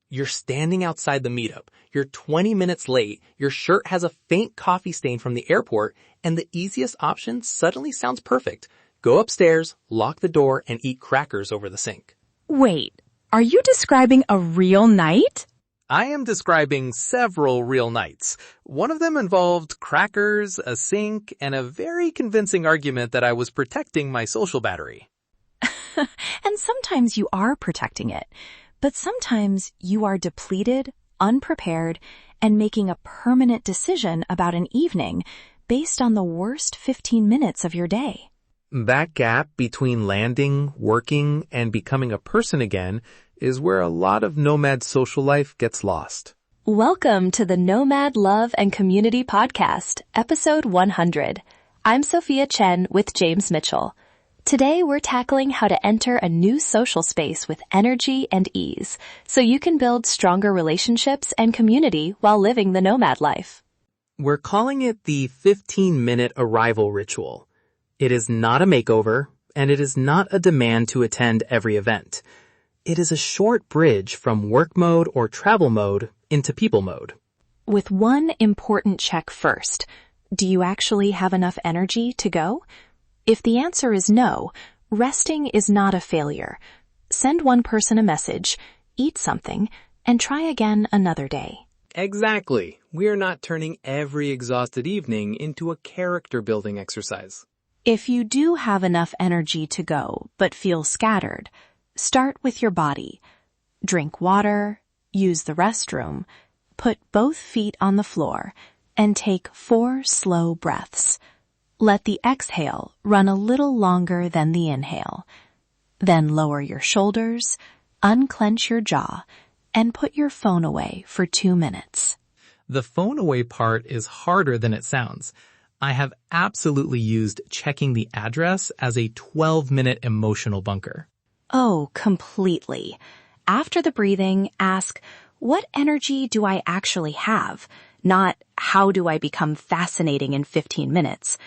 You're standing outside the meetup. You're 20 minutes late. Your shirt has a faint coffee stain from the airport, and the easiest option suddenly sounds perfect. Go upstairs, lock the door, and eat crackers over the sink. Wait, are you describing a real night? I am describing several real nights. One of them involved crackers, a sink, and a very convincing argument that I was protecting my social battery. And sometimes you are protecting it, but sometimes you are depleted, unprepared, and making a permanent decision about an evening based on the worst 15 minutes of your day. That gap between landing, working, and becoming a person again is where a lot of Nomad social life gets lost. Welcome to the Nomad Love and Community Podcast, episode 100. I'm Sophia Chen with James Mitchell. Today we're tackling how to enter a new social space with energy and ease, so you can build stronger relationships and community while living the nomad life. We're calling it the 15-minute arrival ritual. It is not a makeover, and it is not a demand to attend every event. It is a short bridge from work mode or travel mode into people mode. With one important check first. Do you actually have enough energy to go? If the answer is no, resting is not a failure. Send one person a message, eat something, and try again another day. Exactly. We are not turning every exhausted evening into a character-building exercise. If you do have enough energy to go, but feel scattered, start with your body. Drink water, use the restroom, put both feet on the floor, and take 4 slow breaths. Let the exhale run a little longer than the inhale. Then lower your shoulders, unclench your jaw, and put your phone away for 2 minutes. The phone away part is harder than it sounds. I have absolutely used checking the address as a 12-minute emotional bunker. Oh, completely. After the breathing, ask, what energy do I actually have? Not, how do I become fascinating in 15 minutes?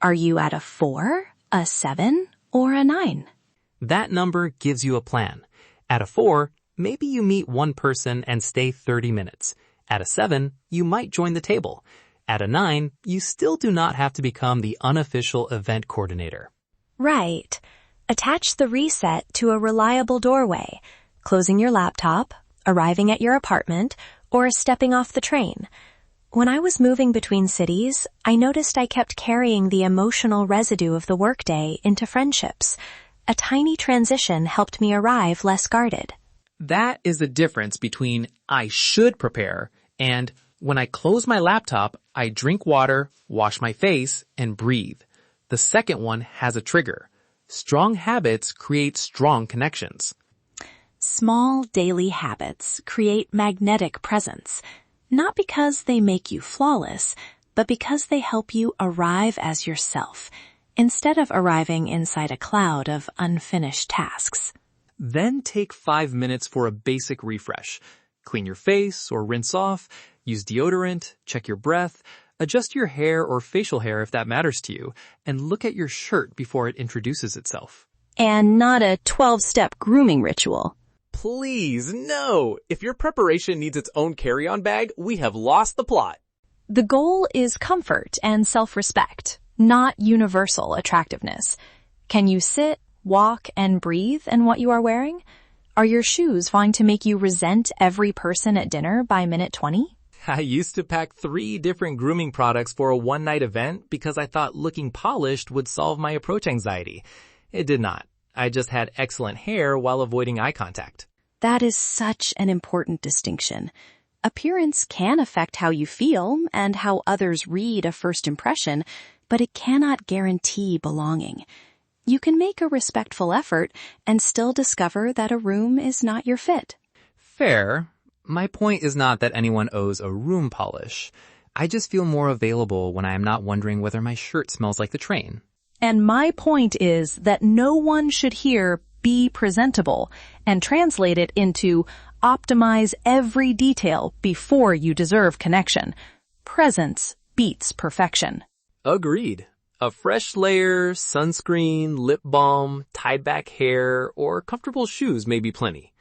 Are you at a 4, a 7, or a 9? That number gives you a plan. At a 4, maybe you meet one person and stay 30 minutes. At a 7, you might join the table. At a 9, you still do not have to become the unofficial event coordinator. Right. Attach the reset to a reliable doorway, closing your laptop, arriving at your apartment, or stepping off the train. When I was moving between cities, I noticed I kept carrying the emotional residue of the workday into friendships. A tiny transition helped me arrive less guarded. That is the difference between I should prepare and when I close my laptop, I drink water, wash my face, and breathe. The second one has a trigger. Strong habits create strong connections. Small daily habits create magnetic presence. Not because they make you flawless, but because they help you arrive as yourself, instead of arriving inside a cloud of unfinished tasks. Then take 5 minutes for a basic refresh. Clean your face or rinse off, use deodorant, check your breath, adjust your hair or facial hair if that matters to you, and look at your shirt before it introduces itself. And not a 12-step grooming ritual. Please, no! If your preparation needs its own carry-on bag, we have lost the plot. The goal is comfort and self-respect, not universal attractiveness. Can you sit, walk, and breathe in what you are wearing? Are your shoes going to make you resent every person at dinner by minute 20? I used to pack 3 different grooming products for a one-night event because I thought looking polished would solve my approach anxiety. It did not. I just had excellent hair while avoiding eye contact. That is such an important distinction. Appearance can affect how you feel and how others read a first impression, but it cannot guarantee belonging. You can make a respectful effort and still discover that a room is not your fit. Fair. My point is not that anyone owes a room polish. I just feel more available when I am not wondering whether my shirt smells like the train. And my point is that no one should hear be presentable and translate it into optimize every detail before you deserve connection. Presence beats perfection. Agreed. A fresh layer, sunscreen, lip balm, tied back hair, or comfortable shoes may be plenty.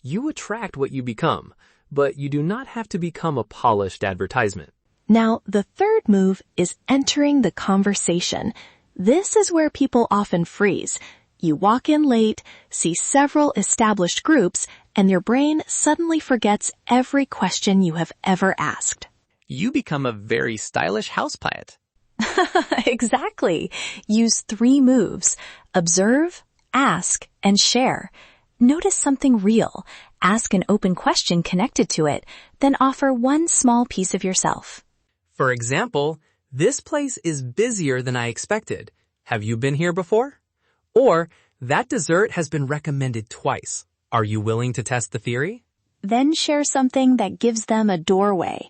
You attract what you become, but you do not have to become a polished advertisement. Now, the third move is entering the conversation. This is where people often freeze. You walk in late, see several established groups, and your brain suddenly forgets every question you have ever asked. You become a very stylish houseplant. Exactly. Use 3 moves. Observe, ask, and share. Notice something real. Ask an open question connected to it, then offer one small piece of yourself. For example, this place is busier than I expected. Have you been here before? Or, that dessert has been recommended twice. Are you willing to test the theory? Then share something that gives them a doorway.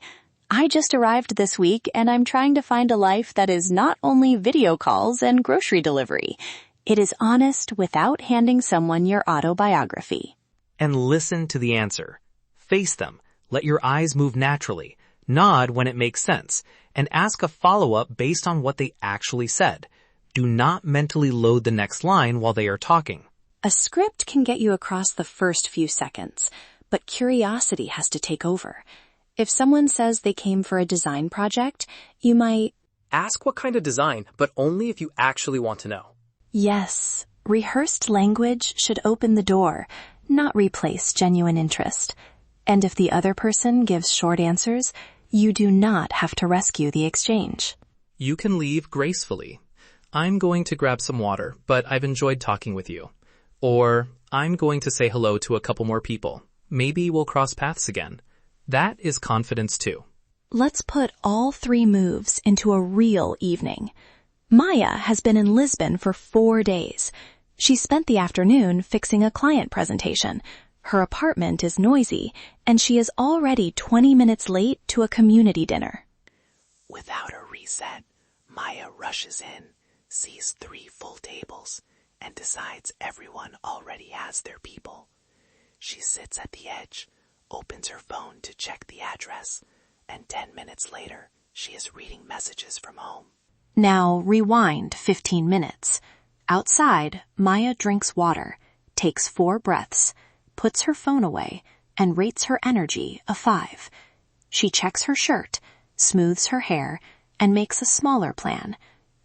I just arrived this week and I'm trying to find a life that is not only video calls and grocery delivery. It is honest without handing someone your autobiography. And listen to the answer. Face them. Let your eyes move naturally. Nod when it makes sense. And ask a follow-up based on what they actually said. Do not mentally load the next line while they are talking. A script can get you across the first few seconds, but curiosity has to take over. If someone says they came for a design project, you might Ask what kind of design, but only if you actually want to know. Yes, rehearsed language should open the door, not replace genuine interest. And if the other person gives short answers, you do not have to rescue the exchange. You can leave gracefully. I'm going to grab some water, but I've enjoyed talking with you. Or, I'm going to say hello to a couple more people. Maybe we'll cross paths again. That is confidence too. Let's put all 3 moves into a real evening. Maya has been in Lisbon for 4 days. She spent the afternoon fixing a client presentation. Her apartment is noisy, and she is already 20 minutes late to a community dinner. Without a reset, Maya rushes in, sees 3 full tables, and decides everyone already has their people. She sits at the edge, opens her phone to check the address, and 10 minutes later, she is reading messages from home. Now rewind 15 minutes. Outside, Maya drinks water, takes 4 breaths, puts her phone away, and rates her energy a 5. She checks her shirt, smooths her hair, and makes a smaller plan.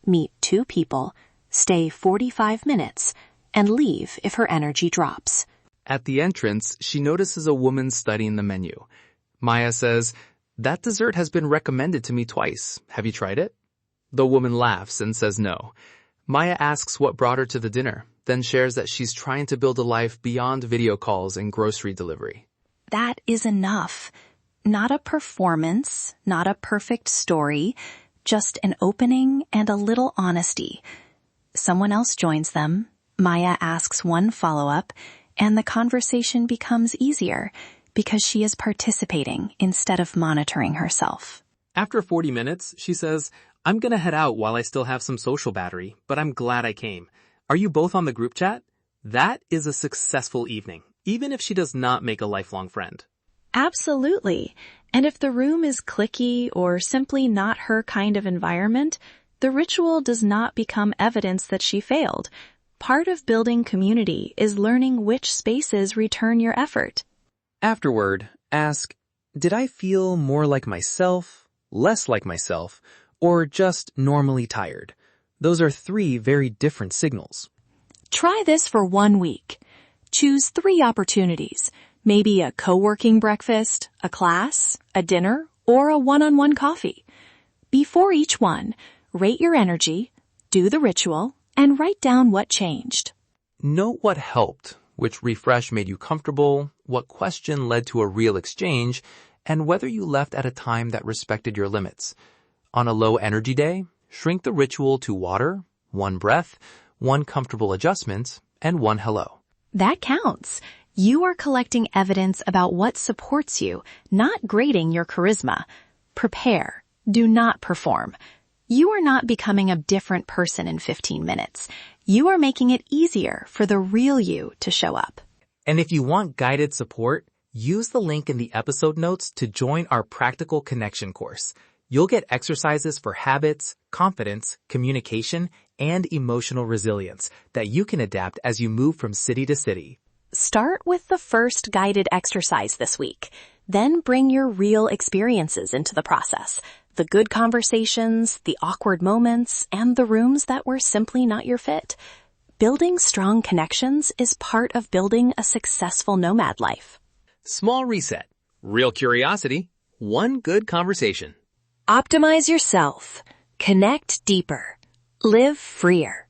Meet 2 people, stay 45 minutes, and leave if her energy drops. At the entrance, she notices a woman studying the menu. Maya says, "That dessert has been recommended to me twice. Have you tried it?" The woman laughs and says no. Maya asks what brought her to the dinner, then shares that she's trying to build a life beyond video calls and grocery delivery. That is enough. Not a performance, not a perfect story, just an opening and a little honesty. Someone else joins them. Maya asks one follow-up, and the conversation becomes easier because she is participating instead of monitoring herself. After 40 minutes, she says, "I'm gonna head out while I still have some social battery, but I'm glad I came. Are you both on the group chat?" That is a successful evening, even if she does not make a lifelong friend. Absolutely. And if the room is cliquey or simply not her kind of environment, the ritual does not become evidence that she failed. Part of building community is learning which spaces return your effort. Afterward, ask, did I feel more like myself, less like myself, or just normally tired? Those are 3 very different signals. Try this for 1 week. Choose 3 opportunities, maybe a coworking breakfast, a class, a dinner, or a one-on-one coffee. Before each one, rate your energy, do the ritual, and write down what changed. Note what helped, which refresh made you comfortable, what question led to a real exchange, and whether you left at a time that respected your limits. On a low energy day, shrink the ritual to water, 1 breath, 1 comfortable adjustment, and 1 hello. That counts. You are collecting evidence about what supports you, not grading your charisma. Prepare. Do not perform. You are not becoming a different person in 15 minutes. You are making it easier for the real you to show up. And if you want guided support, use the link in the episode notes to join our Practical Connection course. You'll get exercises for habits, confidence, communication, and emotional resilience that you can adapt as you move from city to city. Start with the first guided exercise this week. Then bring your real experiences into the process. The good conversations, the awkward moments, and the rooms that were simply not your fit. Building strong connections is part of building a successful nomad life. Small reset, real curiosity, one good conversation. Optimize yourself. Connect deeper. Live freer.